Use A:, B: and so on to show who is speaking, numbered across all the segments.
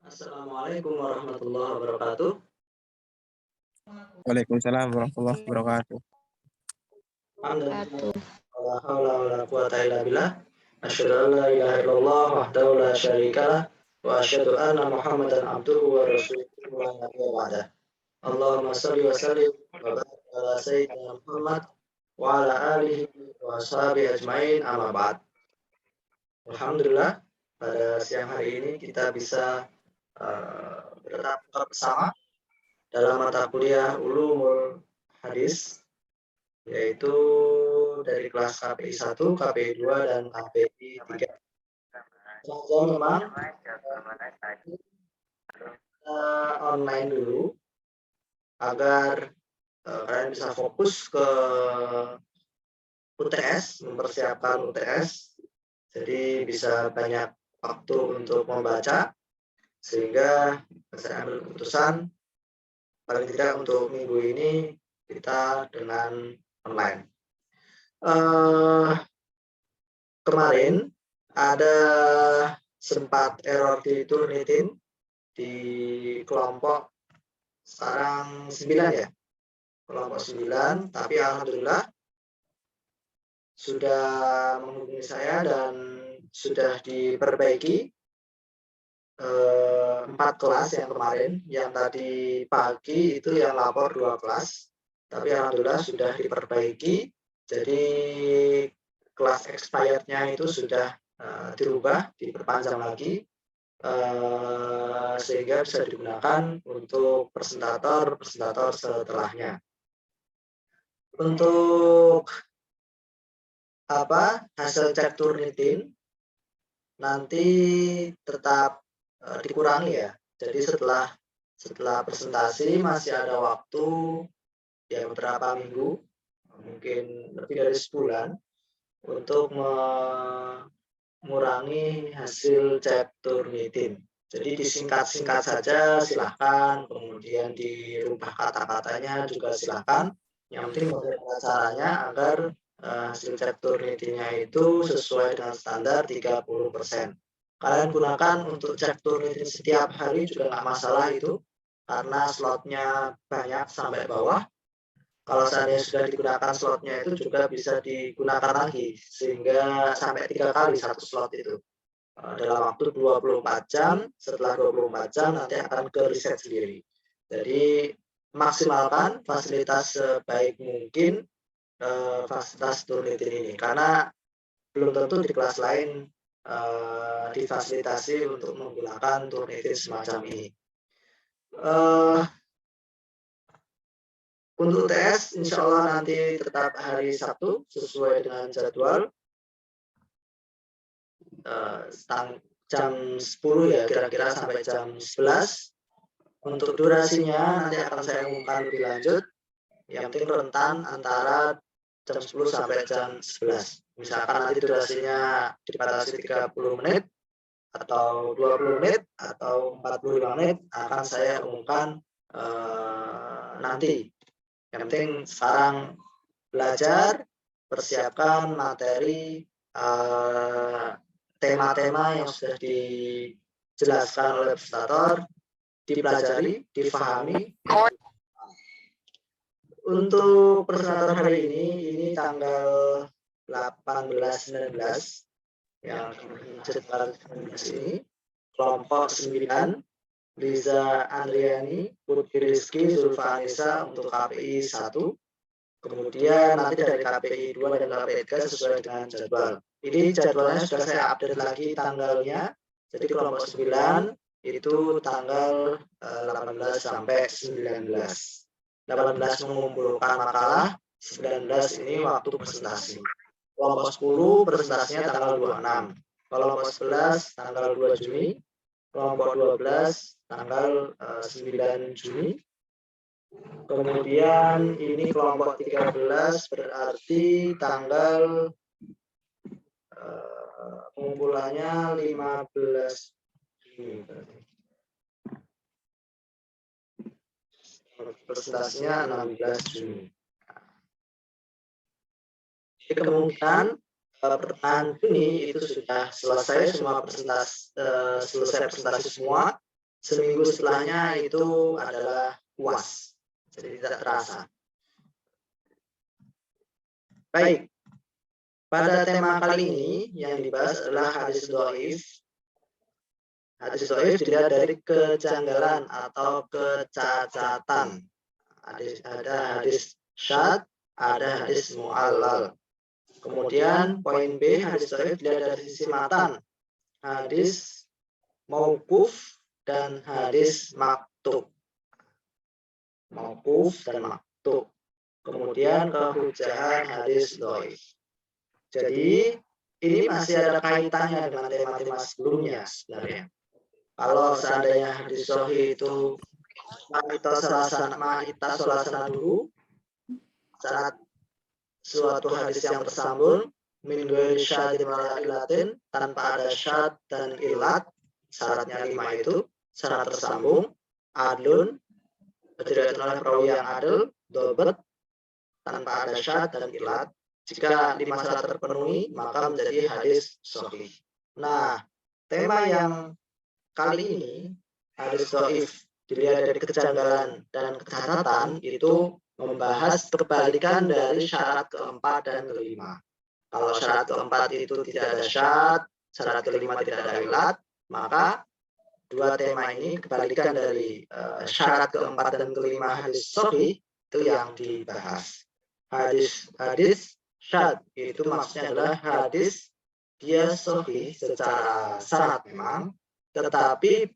A: Assalamualaikum warahmatullahi wabarakatuh.
B: Waalaikumsalam warahmatullahi wabarakatuh.
A: Alhamdulillah, wala haula wala quwata illa billah. Asyhadu an la ilaha illallah wahdahu la syarikalah wa asyhadu anna Muhammadan abduhu wa rasuluhu la nabiyya ba'dah. Allahumma shalli wa sallim wa barik ala sayyidina Muhammad wa ala alihi wa ashabihi ajmain amma ba'd. Alhamdulillah, pada siang hari ini kita bisa bertatap muka bersama dalam mata kuliah Ulumul Hadis, yaitu dari kelas KPI 1, KPI 2, dan KPI 3. Sengaja memang online dulu agar kalian bisa fokus ke UTS, mempersiapkan UTS, jadi bisa banyak waktu untuk membaca, sehingga saya ambil keputusan paling tidak untuk minggu ini kita dengan online. Kemarin ada sempat error di Turnitin di kelompok sekarang 9 ya, kelompok 9, tapi alhamdulillah sudah menghubungi saya dan sudah diperbaiki 4 kelas yang kemarin, yang tadi pagi itu yang lapor 2 kelas, tapi alhamdulillah sudah diperbaiki, jadi kelas expired-nya itu sudah dirubah, diperpanjang lagi, sehingga bisa digunakan untuk presentator setelahnya. Untuk hasil cek Turnitin nanti tetap dikurangi ya. Jadi setelah presentasi masih ada waktu ya beberapa minggu, mungkin lebih dari sebulan, untuk mengurangi hasil cek Turnitin. Jadi disingkat-singkat saja silahkan, kemudian dirubah kata-katanya juga silahkan. Yang penting bagaimana caranya agar hasil cek Turnitinnya itu sesuai dengan standar 30%. Kalian gunakan untuk cek Turnitin setiap hari juga nggak masalah itu, karena slotnya banyak sampai bawah. Kalau seandainya sudah digunakan slotnya itu juga bisa digunakan lagi, sehingga sampai 3 kali satu slot itu. Dalam waktu 24 jam, setelah 24 jam nanti akan ke-reset sendiri. Jadi maksimalkan fasilitas sebaik mungkin fasilitas Turnitin ini, karena belum tentu di kelas lain difasilitasi untuk menggunakan Turnitin semacam ini. Untuk UTS insya Allah nanti tetap hari Sabtu sesuai dengan jadwal, jam 10 ya kira-kira sampai jam 11. Untuk durasinya nanti akan saya umumkan lebih lanjut, yang penting rentan antara jam 10 sampai jam 11. Misalkan nanti durasinya dibatasi 30 menit, atau 20 menit, atau 45 menit, akan saya umumkan nanti. Yang penting sekarang belajar, persiapkan materi, tema-tema yang sudah dijelaskan oleh presentator, dipelajari, difahami. Untuk presentator hari ini tanggal 18-19 yang jadwal ini, kelompok 9, Liza Andriani, Putri Rizky, Zulfa Anissa untuk KPI 1. Kemudian nanti dari KPI 2 dan KPI 3 sesuai dengan jadwal. Ini jadwalnya sudah saya update lagi tanggalnya. Jadi kelompok 9 itu tanggal 18 sampai 19. 18 mengumpulkan makalah, 19 ini waktu presentasi. Kelompok 10 presentasinya tanggal 26. Kelompok 11 tanggal 2 Juni. Kelompok 12 tanggal 9 Juni. Kemudian ini kelompok 13 berarti tanggal pengumpulannya 15 Juni. Presentasinya 16 Juni. Jadi kemungkinan pertengahan Juni itu sudah selesai semua presentasi semua. seminggu setelahnya itu adalah puas, jadi tidak terasa. Baik, pada tema kali ini yang dibahas adalah hadis dhaif. Hadis dhaif dilihat dari kejanggalan atau kecacatan. Ada hadis syadz, ada hadis mu'allal. Kemudian poin B, hadis dhaif dilihat dari sisi matan, hadis mauquf dan hadis maktub. Mauquf dan maktub. Kemudian kehujahan hadis dhaif. Jadi ini masih ada kaitannya dengan tema-tema sebelumnya sebenarnya. Kalau seandainya hadis sahih itu ma'ita salasana dulu, saat suatu hadis yang tersambung min ghairi syadin wala ilatin, tanpa ada syad dan ilat, syaratnya 5 itu, syarat tersambung, adlun, diriwayatkan oleh perawi yang adil, dobat, tanpa ada syad dan ilat. Jika 5 syarat terpenuhi, maka menjadi hadis sahih. Nah, tema yang kali ini, hadis dhaif dilihat dari kejanggalan dan kecacatan, itu membahas kebalikan dari syarat keempat dan kelima. Kalau syarat keempat itu tidak ada syad, syarat kelima tidak ada ilat, maka dua tema ini kebalikan dari syarat keempat dan kelima hadis sahih itu yang dibahas. Hadis syadz itu maksudnya adalah hadis dia sahih secara sanad memang, tetapi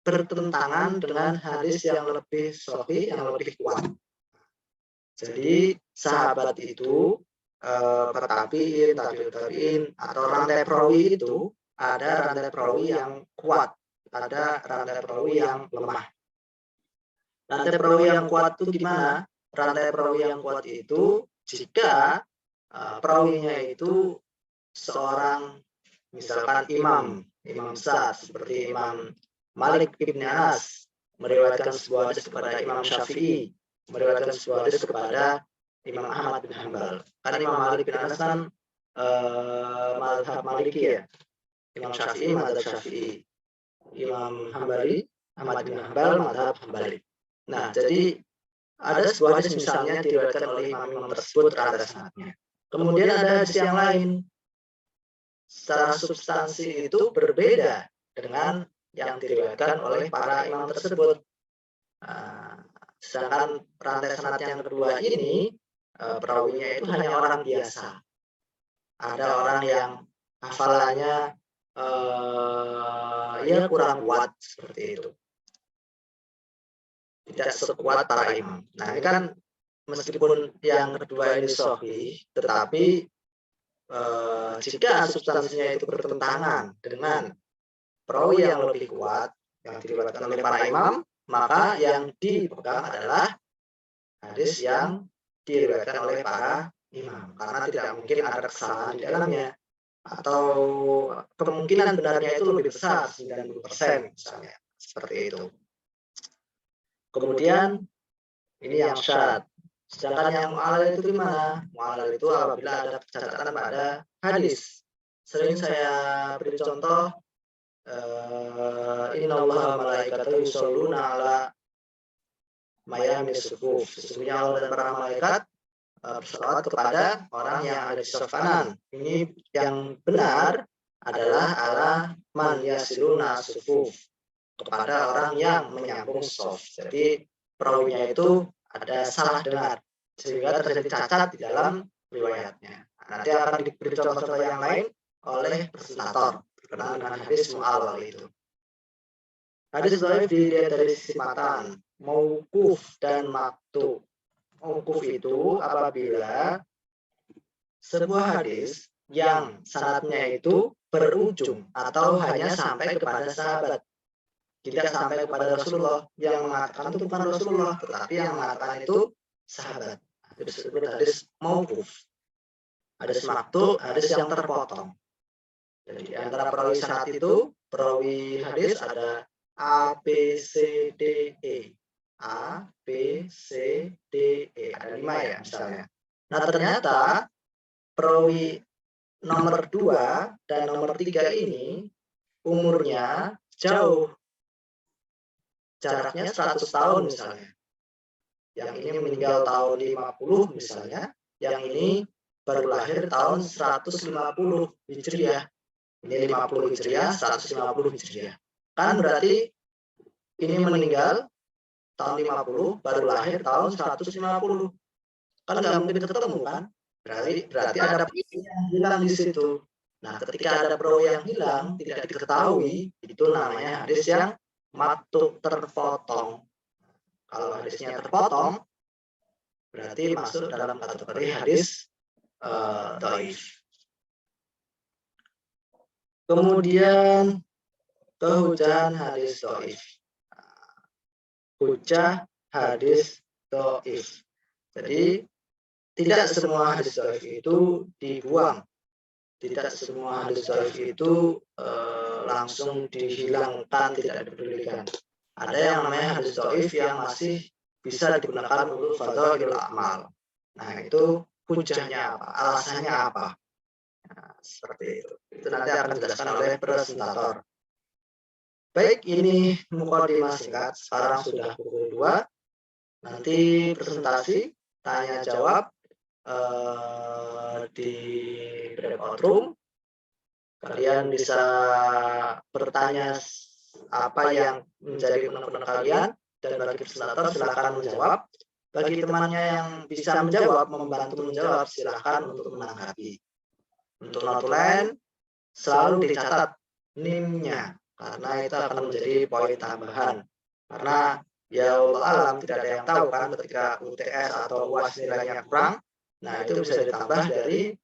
A: bertentangan dengan hadis yang lebih sahih, yang lebih kuat. Jadi sahabat itu, tabi'in, tabi'ut tabi'in, atau rantai perawi itu ada rantai perawi yang kuat, ada rantai perawi yang lemah. Rantai perawi yang kuat itu gimana? Rantai perawi yang kuat itu jika perawinya itu seorang misalkan imam besar seperti Imam Malik bin Anas meriwayatkan sebuah hadis kepada Imam Syafi'i, meriwayatkan sebuah hadis kepada Imam Ahmad bin Hanbal. Karena Imam Malik bin Anas kan mazhab Maliki ya. Imam Syafi'i mazhab Syafi'i. Imam Hambali, Ahmad bin Hanbal mazhab Hambali. Nah, jadi ada sebuah hadis misalnya diriwayatkan oleh imam tersebut ada sanadnya. Kemudian ada hadis yang lain secara substansi itu berbeda dengan yang diriwayatkan oleh para imam tersebut. Sedangkan rantai sanad yang kedua ini perawinya itu hanya orang biasa. Ada orang yang hafalannya ya kurang kuat seperti itu. Tidak sekuat para imam. Nah, ini kan meskipun yang kedua ini sahih, tetapi jika substansinya itu bertentangan dengan perawi yang lebih kuat yang diriwayatkan oleh para imam, maka yang dipegang adalah hadis yang diriwayatkan oleh para imam, karena tidak mungkin ada kesalahan di dalamnya, atau kemungkinan benarnya itu lebih besar 90% misalnya, seperti itu. Kemudian ini yang syadz. Sedangkan yang mu'allal itu gimana? Mu'allal itu apabila ada kecacatan pada hadis. Sering saya beri contoh, innallaha malaikatahu yusholluna ala mayaminis sufuf. Sesungguhnya Allah dan para malaikat berselawat kepada orang yang ada di saf kanan. Ini yang benar adalah ala man yasiluna sufuf, kepada orang yang menyambung saf. Jadi perawinya itu ada salah dengar sehingga terjadi cacat di dalam riwayatnya. Nanti akan diberi contoh-contoh yang lain oleh presentator berkenaan dengan hadis mu'allal itu. Hadis dhaif dilihat dari sisi matan, mauquf dan maktub. Mauquf itu apabila sebuah hadis yang sanadnya itu berujung atau hanya sampai kepada sahabat, tidak sampai kepada Rasulullah. Yang mengatakan itu bukan Rasulullah, tetapi yang mengatakan itu sahabat. Itu disebut hadis mauquf. Hadis maktub, hadis yang terpotong. Jadi di antara perawi sanad itu, perawi hadis ada A, B, C, D, E. A, B, C, D, E. Ada 5 ya misalnya. Nah ternyata perawi nomor 2 dan nomor 3 ini umurnya jauh. jaraknya 100 tahun misalnya. Yang ini meninggal tahun 50 misalnya, yang ini baru lahir tahun 150 Hijriah. Ini 50 Hijriah, 150 Hijriah. Kan berarti ini meninggal tahun 50, baru lahir tahun 150. Kan nggak mungkin ketemu kan? Berarti ada yang hilang di situ. Nah, ketika ada perawi yang hilang, tidak diketahui, itu namanya hadis yang matuk terpotong. Kalau hadisnya terpotong, berarti masuk dalam kategori hadis dhaif. Kemudian kehujaan hadis dhaif. Hujah hadis dhaif. Jadi tidak semua hadis dhaif itu dibuang. Tidak semua hadis dhaif itu langsung dihilangkan, tidak dipedulikan. Ada yang namanya hadis dhaif yang masih bisa digunakan untuk fadhailul amal. Nah, itu hujahnya apa? Alasannya apa? Nah, seperti itu. Itu nanti akan dijelaskan oleh presentator. Baik, ini mukadimah singkat. Sekarang sudah pukul 2. Nanti presentasi, tanya jawab di breakout room. Kalian bisa bertanya apa yang menjadi unek-unek kalian, dan bagi presentator silakan menjawab. Bagi temannya yang bisa menjawab, membantu menjawab, silakan untuk menanggapi. Untuk notulen selalu dicatat NIM-nya, karena itu akan menjadi poin tambahan. Karena ya Allah alam tidak ada yang tahu kan ketika UTS atau UAS nilainya kurang, nah itu bisa ditambah dari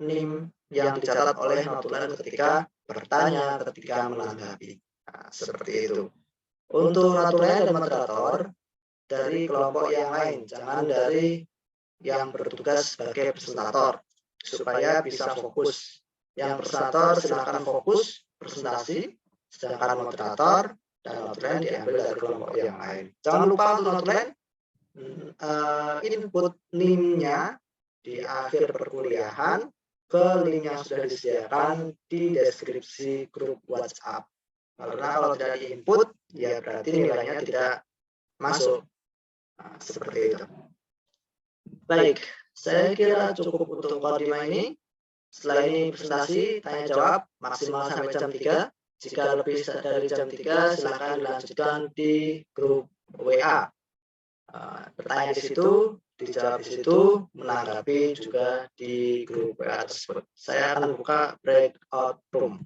A: NIM yang dicatat oleh notulen ketika bertanya, ketika menanggapi. Nah, seperti itu. Untuk notulen dan moderator dari kelompok yang lain, jangan dari yang bertugas sebagai presentator, supaya bisa fokus. Yang presentator silakan fokus presentasi, sedangkan moderator dan notulen diambil dari kelompok yang lain. Jangan lupa untuk notulen input NIM-nya di akhir perkuliahan ke link yang sudah disediakan di deskripsi grup WhatsApp. Karena kalau tidak di-input, ya berarti nilainya tidak masuk. Nah, seperti itu. Baik, saya kira cukup untuk mukadimah ini. Setelah ini presentasi, tanya jawab, maksimal sampai jam 3. Jika lebih dari jam 3, silakan dilanjutkan di grup WA. Bertanya di situ, dijawab di situ, menanggapi juga di grup WA tersebut. Saya akan buka breakout room.